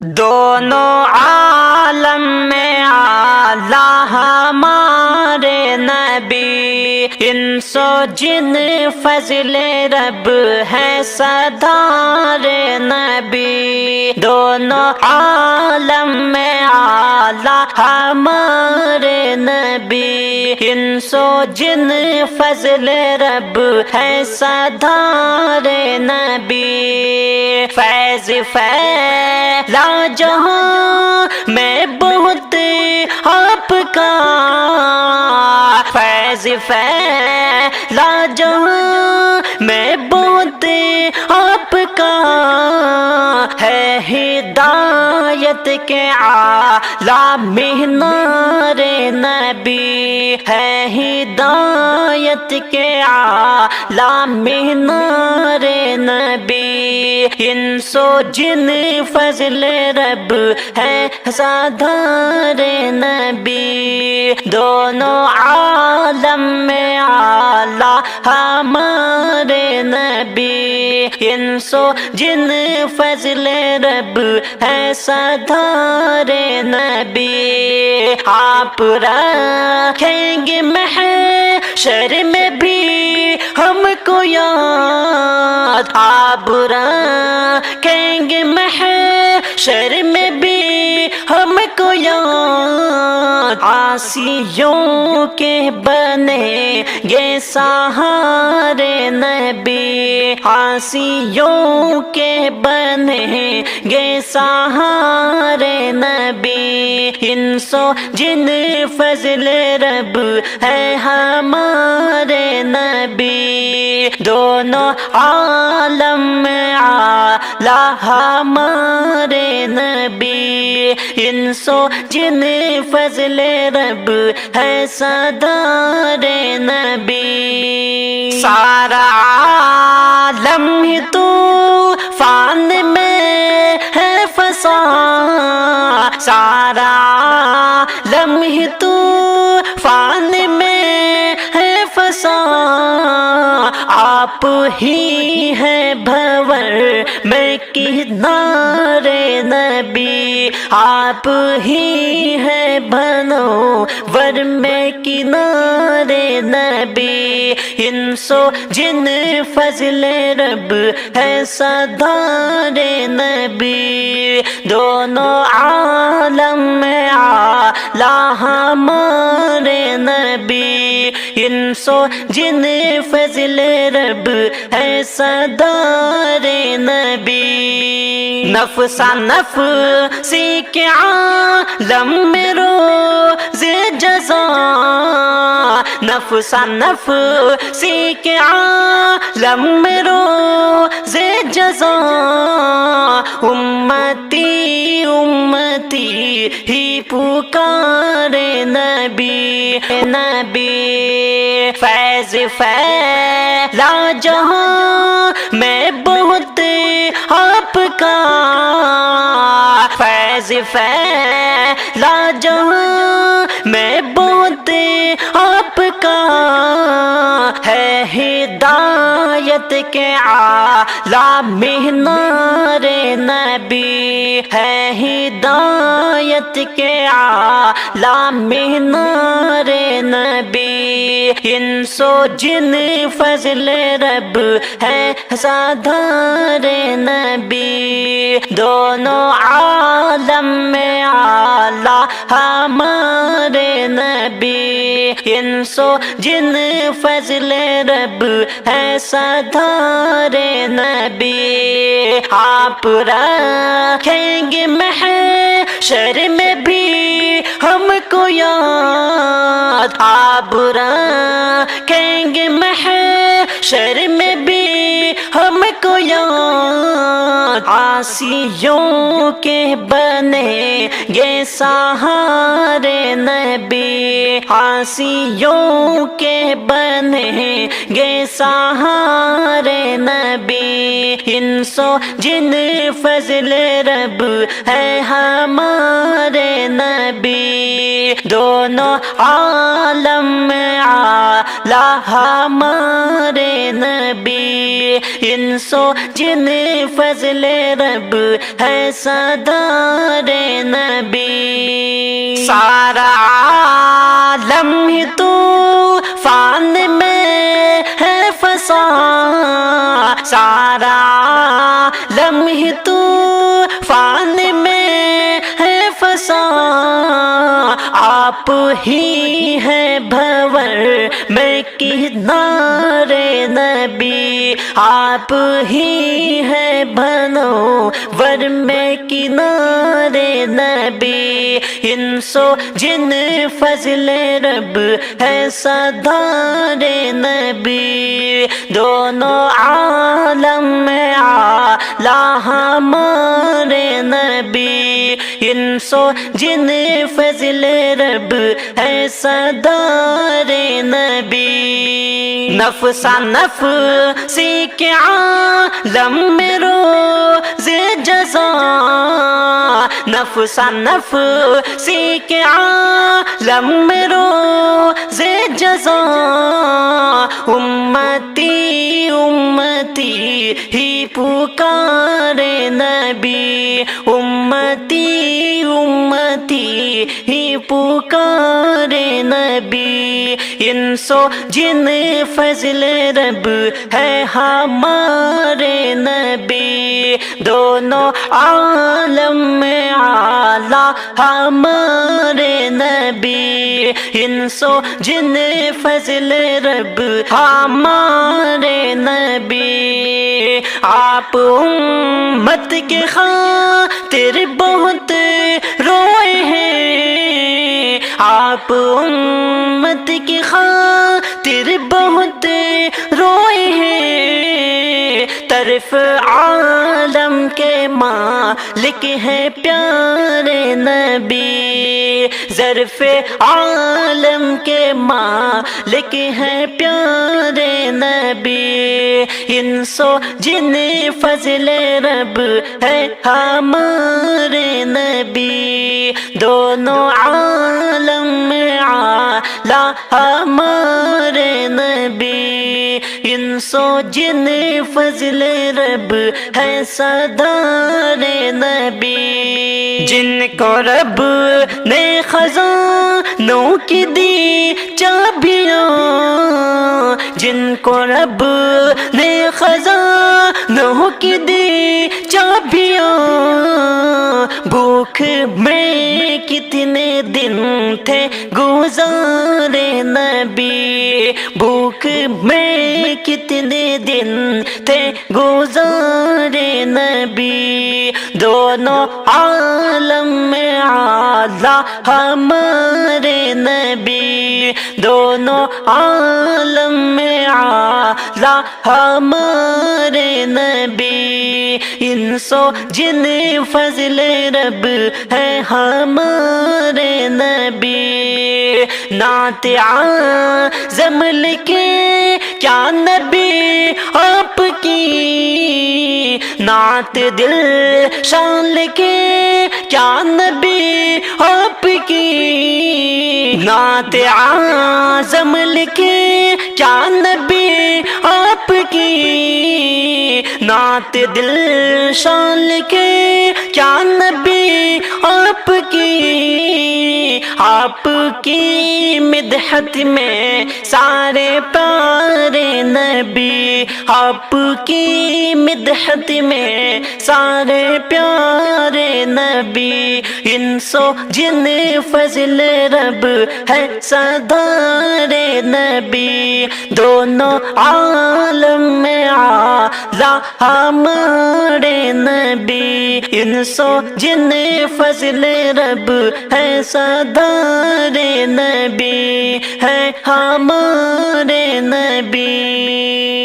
دونوں عالم میں اعلیٰ ہمارے نبی، انس و جن فضل رب ہے سردار نبی۔ دونوں عالم میں اعلیٰ ہمارے نبی، انس و جن فضل رب ہے سردار نبی۔ فیض پھیلا جہاں میں بہت آپ کا، فیض پھیلا جہاں میں بہت آپ کا، ہے ہدایت کے اعلیٰ مینار نبی، ہے ہدایت کے اعلیٰ مینار نبی۔ انس و جن فضل رب ہے سردار نبی، دونوں عالم میں اعلیٰ ہمارے نبی، انس و جن فضل رب ہے سردار نبی۔ آپ رکھیں گے محشر میں بھی ہم کو یاد، آپ رکھیں گے محشر میں بھی ہم کو یاد، عاصیوں کے بنے گے سہارے نبی، عاصیوں کے بنے گے سہارے نبی۔ انس و جن فضل رب ہے ہمارے نبی، دونوں عالم میں اعلیٰ ہمارے نبی، انس و جن فضل رب ہے سردار نبی۔ سارا عالم ہی طوفان میں ہے فسا، سارا عالم ہی طوفان میں ہے فسا، آپ ہی ہیں بھور میں کنارے نبی، آپ ہی ہیں بھنور میں کنارے نبی۔ انس و جن فضل رب ہے سردار نبی، دونوں عالم میں اعلیٰ ہمارے نبی، انس و جن فضل رب ہے سردار نبی۔ نفسا نفسی کے عالم میں روز جزا، نفسا نفسی کے عالم میں روز جزا، امتی امتی ہی پکارے نبی، نبی۔ فیض پھیلا جہاں میں بہت آپ کا، فیض پھیلا جہاں میں بہت آپ کا، ہے ہدایت کے اعلیٰ مینار نبی، ہے ہدایت کے اعلیٰ مینار نبی۔ انس و جن فضل رب ہے سردار نبی، دونوں عالم میں اعلیٰ ہمارے نبی، انس و جن فضل رب ہے سردار نبی۔ آپ رکھیں گے محشر میں بھی ہم کو یاد، آپ رکھیں گے محشر میں بھی ہم کو یاد، عاصیوں کے بنے گے سہارے نبی، عاصیوں کے بنے گے سہارے نبی۔ انس و جن فضل رب ہے ہمارے نبی، دونوں عالم میں اعلیٰ ہمارے نبی، انسو جن فضل رب ہے سردار نبی سارا عالم ہی طوفان میں ہے فسا سارا عالم ہی طوفان میں ہے فسا آپ ہی ہیں بھور میں کنارے نبی آپ ہی ہیں بھنور میں کنارے نبی انسو جن فضل رب ہے سردار نبی دونوں عالم میں اعلیٰ ہمارے نبی انسو جن فضل رب ہے سردار نبی نفسا نفسی کے عالم میں روز جزا نفسا نفسی کے عالم میں روز جزا امتی امتی ہی پکارے نبی امتی امتی ہی پکارے نبی انسو جن فضل رب ہے ہمارے نبی دونوں عالم میں اعلیٰ ہمارے نبی انسو جن فضل رب ہمارے نبی آپ امت کے خاطر بہت روئے ہیں آپ امت کی خاطر بہت روئے ہیں طرف عالم کے مالک ہیں پیارے نبی ظرف عالم کے مالک ہیں پیارے نبی انسو جن فضل رب ہے ہمارے نبی دونوں عالم میں اعلیٰ ہمارے نبی انسو جن فضل رب ہے سردار نبی جن کو رب نے خزانوں کی دی چابیاں جن کو رب نے خزانوں کی دی چابیاں بھوک میں کتنے دن تھے گزارے نبی بھوک میں کتنے دن تھے گزارے نبی دونوں عالم میں اعلیٰ ہمارے نبی دونوں عالم میں اعلیٰ ہمارے نبی انسو جن فضل رب ہے ہمارے نبی نعت اعظم لکھے کیا نبی آپ کی نعت دل شان لکھے کیا نبی آپ کی نعت اعظم لکھے کیا نبی آپ کی نعت دل شان لکھے کیا نبی آپ کی مدحت میں سارے پیارے نبی آپ کی مدحت میں سارے پیارے نبی انسو جن فضل رب ہے سردار نبی دونوں عالم میں اعلیٰ ہمارے نبی انسو جن فضل رب ہے سردار نبی ہے ہمارے نبی